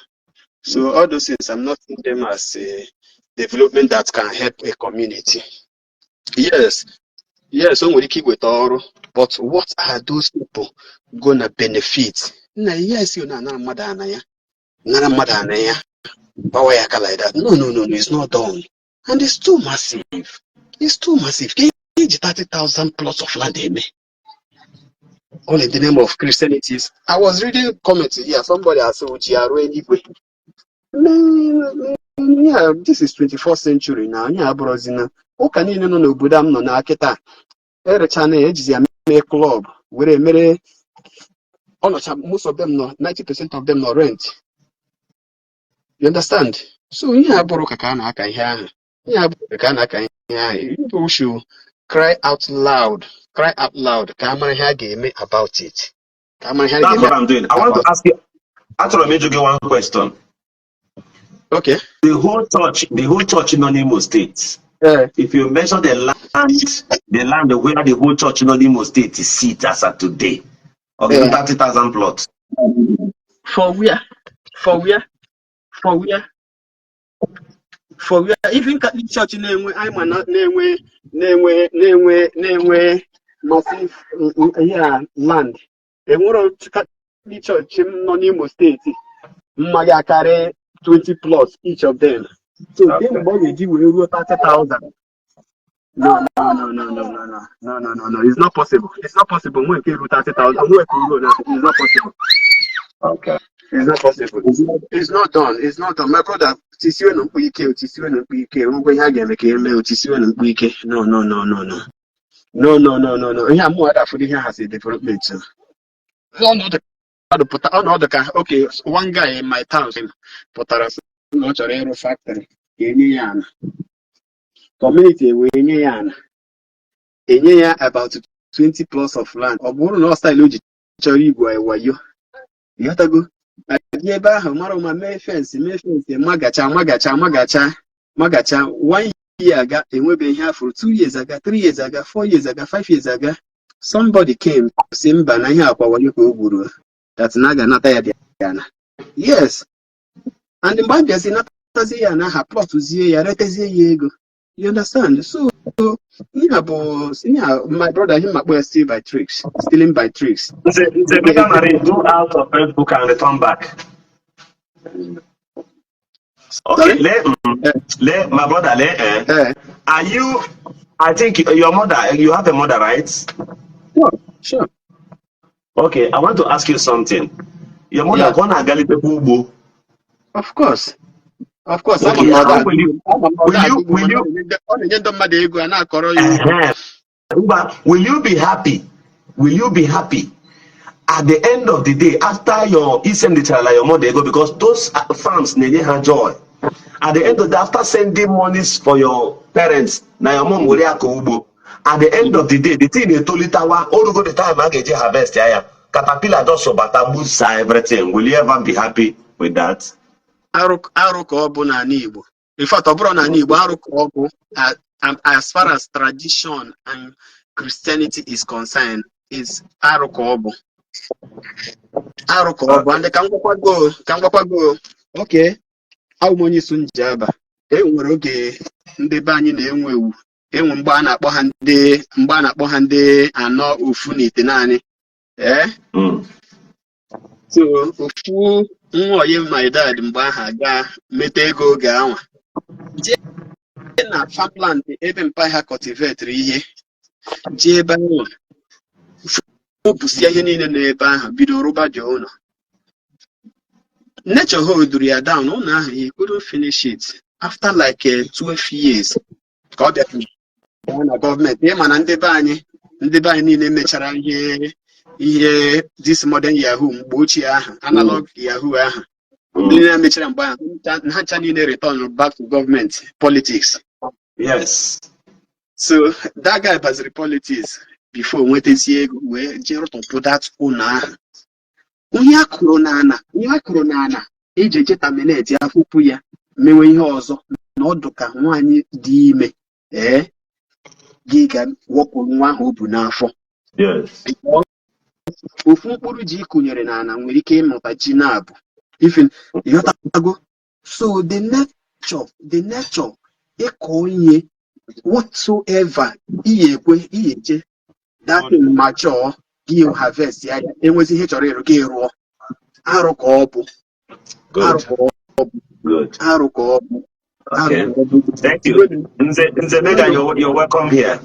So all those things, I'm not seeing them as a development that can help a community. Yes, so we keep with all, but what are those people gonna benefit? Yes, you know, like that. No, it's not done. And it's too massive. It's too massive. 30,000 plots of land, all in the name of Christianity. I was reading comments here. Somebody has said, yeah, this is 21st century now. Yeah, brother. Ụka niile nọ n'obodo m nọ n'akịta erechana ejizi ya mee club were mere ọnọcha most of them nọ 90% of them nọ rent. You understand? So ihe abụrụ ka a na-aka ihe ahụ. Ihe abụrụ ka a na-aka ihe ahụ. People should cry out loud ka a mara ihe a ga-eme about it. That's what I'm doing. I want to ask you, actually, I made you one question. Okay. The whole church in Imo State. If you measure the land where the whole church in Imo State is seat as of today, okay, 30,000 plots. For where? Even Catholic Church na-enwe massive land. Enwere Catholic Church nọ n'Imo State mmaga karị 20 plus each of them. So they will 30,000. No. It's not possible. It's not possible. When you 30,000, it's not possible. Okay. It's not possible. It's not done. It's not done. My brother, no. Yeah, more that for the here has a development. Okay, one guy in my town put a factory. Community we about 20 plus of land. No style you have to go. Fence, magacha. 1 year ago, and we've been here for 2 years ago, 3 years ago, 4 years ago, 5 years ago. Somebody came, Simba, na here kwa wanyuko uguru. That's naga natayadiana. Yes. And the bad is not na her plot to zie ya retezie yego. You understand? So my brother him stealing by tricks. It's a better marriage. Go out of Facebook and return back. Okay, let my brother. Are you? I think your mother. You have a mother, right? Sure. Okay, I want to ask you something. Your mother gonna gali people. Of course. Okay, will you be happy? Will you be happy at the end of the day after your your mother go, because those farms need her joy. At the end of the after sending monies for your parents, now your mom will at the end of the day, the thing they told it all go the time I get harvest. caterpillar just boosts everything. Will you ever be happy with that? Arụ ka ọ bụ n'ala Igbo. In fact, ọ bụrụ n'ala Igbo, arụ ka ọ bụ as far as tradition and Christianity is concerned, is arụ ka ọ bụ. Arụ ka ọ bụ. And ka m gwakwago, okay, awụ m onye isu Njaba. E nwere oge ndị be anyị na-enwe ewu. Enwe mgbe a na-akpọ ha ndị anọ ofu n'ite naanị. So ofu nwa oyi my dad mgbe aha ga meta ego oge anwa jee na farmland ebe mpa ha cultivate ihe jee ebe ahụ obusia ihe niile n'ebe ahụ bido rụba dị ụlọ. Nature hold ya down ụlọ ahụ he couldn't finish it after like 12 years ka ọ bịara na gọọmenti ịma na ndị be anyị niile mechara ihe this modern Yahoo mgbe ochie ahụ analog Yahoo ahụ ndị niile mechara mgbe ahụ ha ncha niile return back to government politics. Yes. So that guy baziri politics before nwetazie ego wee jee rụtọpụ that ụlọ ahụ. Onye akụrụ n'ana eji eje terminate afụpụ ya mewe ihe ọzọ na ọdụ ka nwaanyị dị ime gị ga wepụ nwa ahụ o bu n'afọ. Yes. Ofu mkpụrụ ji ịkụnyere n'ana nwere ike ịmụta ji na-abụ ifin ịghọtago. So the nature ịkọ ihe whatsoever ihe eje that mature gị harvest ya enwezi ihe chọrọ ịrụ gị rụọ. Arụ ka ọ bụ. Arụ ka ọ bụ. Okay. Thank you. Nze Mega, you're welcome here.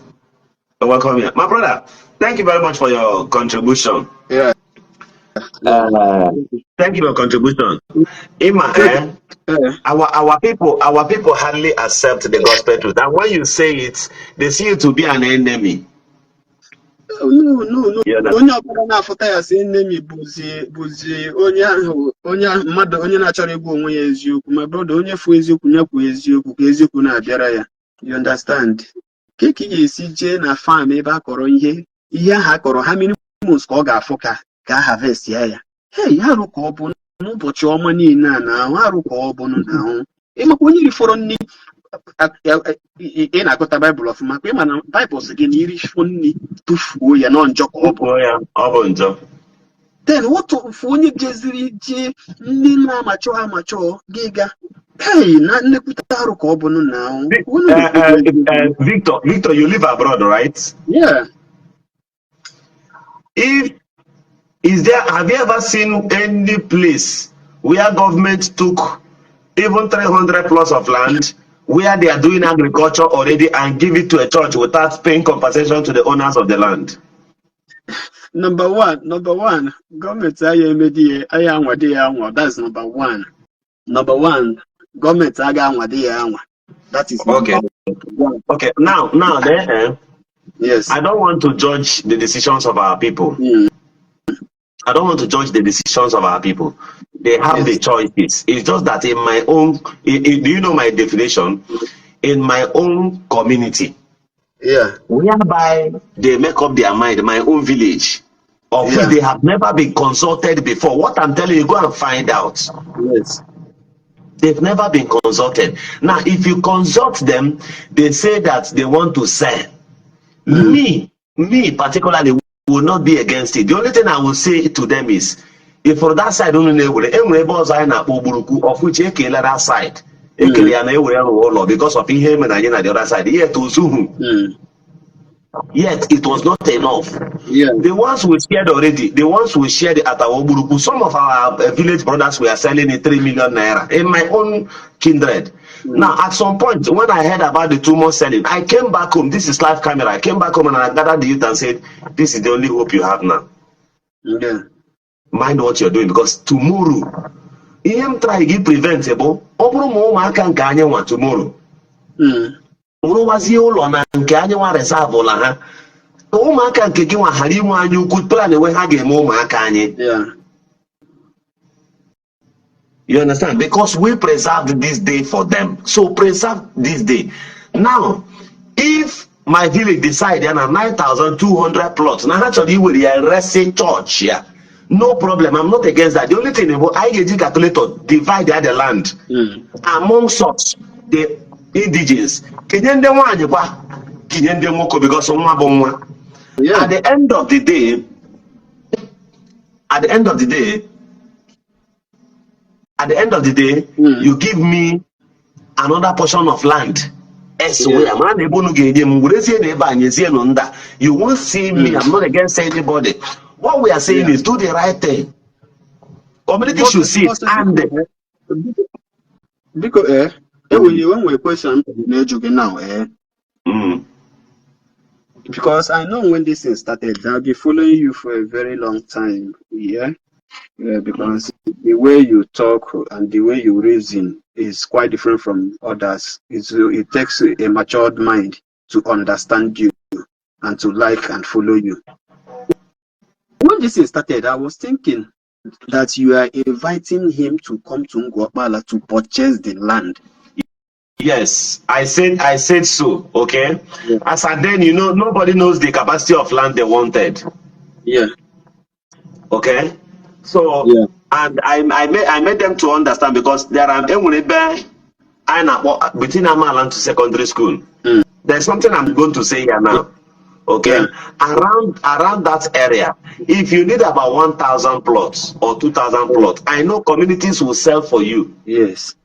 You're welcome here. My brother, thank you very much for your contribution. Yeah. Thank you for your contribution. Ima, our people hardly accept the gospel truth. And when you say it, they see you to be an enemy. No. Onye ọbụla na-afụta ya si enemy bụzi onye mmadụ onye na-achọrọ ịgwa onwe ya eziokwu. My brother, onye fụ eziokwu ya kwuo eziokwu ka eziokwu na-abịara ya. You understand? Ka ị ga-esi jee na farm ebe a kọrọ ihe ahụ akọrọ ha minimums ka ọ ga-afụ ka a harvest ya. Hey, arụ ka ọ bụ n'ụbọchị ọma niile a na ahụ arụ ka ọ bụ n'ahụ. Ịmakwa onye rifọrọ nri ị na-agụta Baịbụl ọfụma ka ịma na Baịbụl sị gị na iri fọ nri tụfuo ya nọ njọ ka ọ bụ. Ọ bụ njọ. Then ofu onye jeziri ji ndị na-amachọ gị ga hey na nnekwute arụ ka ọ bụ n'ahụ. Victor, you live abroad, right? Yeah. Have you ever seen any place where government took even 300 plus of land where they are doing agriculture already and give it to a church without paying compensation to the owners of the land? Number one, government aya anwade ya anwa. That's number one. Government aga anwade ya anwa. That is okay. Okay. Now then, yes. I don't want to judge the decisions of our people. I don't want to judge the decisions of our people. They have the choices. It's just that in my own, do you know my definition? In my own community, whereby they make up their mind, my own village, of which they have never been consulted before. What I'm telling you, go and find out. Yes. They've never been consulted. Now, if you consult them, they say that they want to sell. Me particularly will not be against it. The only thing I will say to them is, if for that side only of which that side, because of him and the other side, yet it was not enough. The ones we shared already, the ones we shared at our some of our village brothers were selling it 3 million naira in my own kindred. Now, at some point, when I heard about the 2 months selling, I came back home. This is live camera. I came back home and I gathered the youth and said, this is the only hope you have now. Mind what you're doing, because tomorrow, I'm trying to preventable. Tomorrow. Ụrụwazie ụlọ na nke anyị nwa reserve la ha ụmụaka nke gị nwa ghara inwe anyị ukwu plan enwe ha ga-eme ụmụaka anyị. You understand? Because we preserved this day for them. So preserve this day. Now, if my village decide na 9,200 plots, now actually we are resting church here. No problem. I'm not against that. The only thing about I get calculator divide the land amongst us, the indigenous. Kenyan dem wan kwa Kenyan dem woko because nwa bo nwa. Yeah. At the end of the day, at the end of the day, at the end of the day, you give me another portion of land. You won't see me. I'm not against anybody. What we are saying is do the right thing. Community should see it. And because when we question now, because I know when this thing started, I'll be following you for a very long time. Yeah. Because the way you talk and the way you reason is quite different from others. It takes a matured mind to understand you and to like and follow you. When this thing started, I was thinking that you are inviting him to come to Ngwapala to purchase the land. yes, I said so. Okay. Yeah. As and then, nobody knows the capacity of land they wanted. Yeah. Okay. So and I made them to understand because there are between Amalan to secondary school. There's something I'm going to say here now. Okay, around that area, if you need about 1,000 plots or 2,000 plots, I know communities will sell for you. Yes,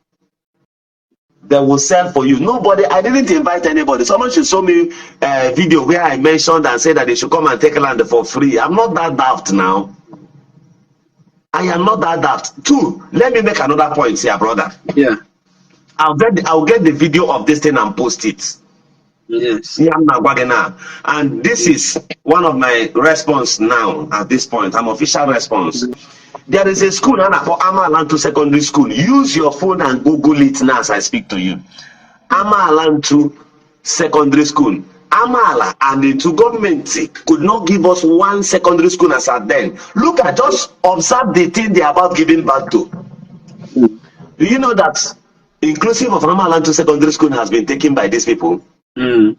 they will sell for you. Nobody, I didn't invite anybody. Someone should show me a video where I mentioned and said that they should come and take land for free. I'm not that daft now. I am not that daft. Two, let me make another point here, brother. Yeah, I'll get the video of this thing and post it. Yes. And this is one of my response now at this point. I'm official response. There is a school for Amalantu Secondary School. Use your phone and Google it now as I speak to you. Amalantu Secondary School. Amala and the two government could not give us one secondary school as at then. Look at, just observe the thing they are about giving back to. Do you know that inclusive of Amalantu Secondary School has been taken by these people? The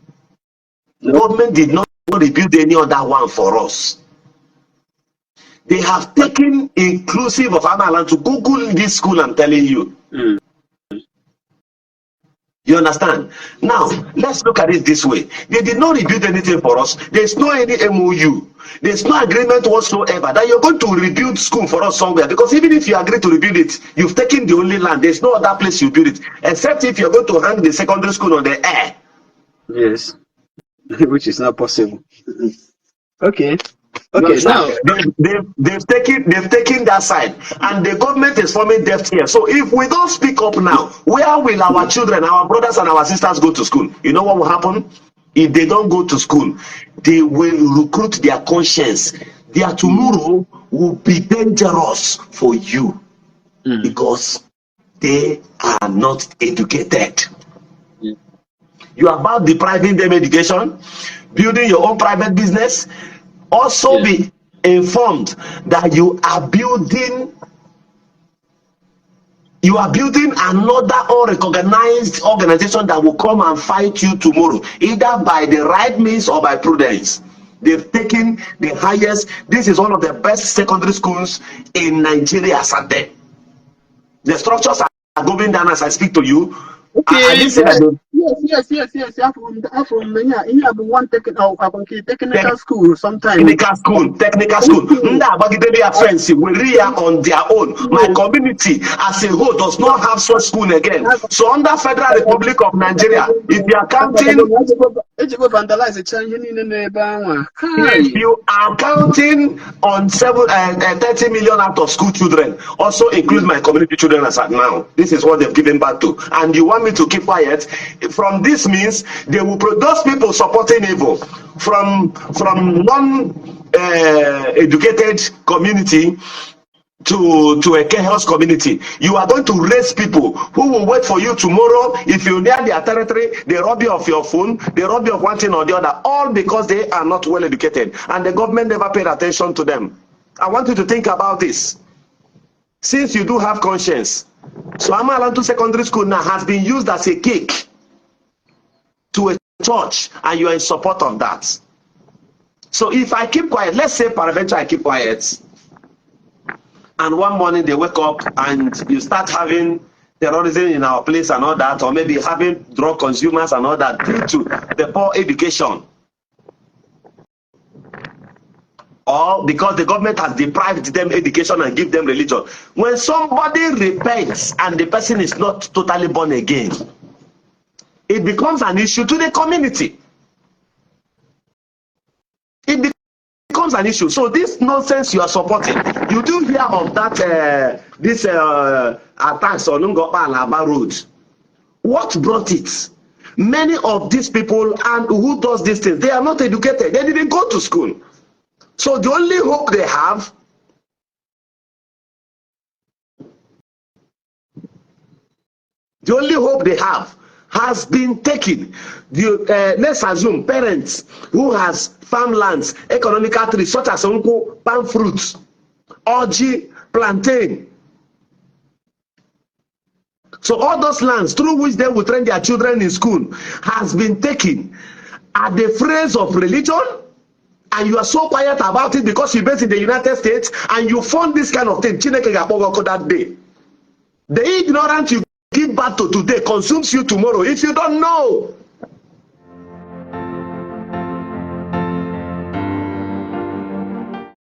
government did not rebuild any other one for us. They have taken inclusive of Amalan to Google this school, I'm telling you. You understand? Now, let's look at it this way. They did not rebuild anything for us. There's no any MOU. There's no agreement whatsoever that you're going to rebuild school for us somewhere. Because even if you agree to rebuild it, you've taken the only land. There's no other place you build it. Except if you're going to hang the secondary school on the air. Yes, which is not possible. Okay. Now they've taken that side, and the government is forming debt here. So if we don't speak up now, where will our children, our brothers and our sisters go to school? You know what will happen? If they don't go to school, they will recruit their conscience. Their tomorrow will be dangerous for you because they are not educated. You are about depriving them education, building your own private business. Also be informed that you are building another unrecognized organization that will come and fight you tomorrow, either by the right means or by prudence. They've taken the highest. This is one of the best secondary schools in Nigeria. Sunday. The structures are going down as I speak to you. Okay. Yes. From you have one technical school sometimes. Technical school. Friends on their own. My community as a whole does not have such school again. So under Federal Republic of Nigeria, if you are counting, if you are counting on 30 million out of school children, also include my community children as at now. This is what they've given back to. And you want me to keep quiet? From this means they will produce people supporting evil from non-educated community to a chaos community. You are going to raise people who will wait for you tomorrow. If you near their territory, they rob you of your phone, they rob you of one thing or the other, all because they are not well educated and the government never paid attention to them. I want you to think about this. Since you do have conscience, so Amalantu Secondary School now has been used as a cake to a church, and you are in support of that. So if I keep quiet, let's say peradventure I keep quiet, and one morning they wake up and you start having terrorism in our place and all that, or maybe having drug consumers and all that due to the poor education, or because the government has deprived them education and give them religion. When somebody repents and the person is not totally born again, it becomes an issue to the community. It becomes an issue. So this nonsense you are supporting, you do hear of that this attacks on Ngopa and Aba Road. What brought it? Many of these people and who does these things, they are not educated. They didn't go to school. So the only hope they have has been taken. Let's assume parents who has farmlands, economical trees such as unko, palm fruits, orgy, plantain. So all those lands through which they will train their children in school has been taken at the phrase of religion, and you are so quiet about it because you're based in the United States and you fund this kind of thing. That day. The ignorant you give birth to today consumes you tomorrow if you don't know.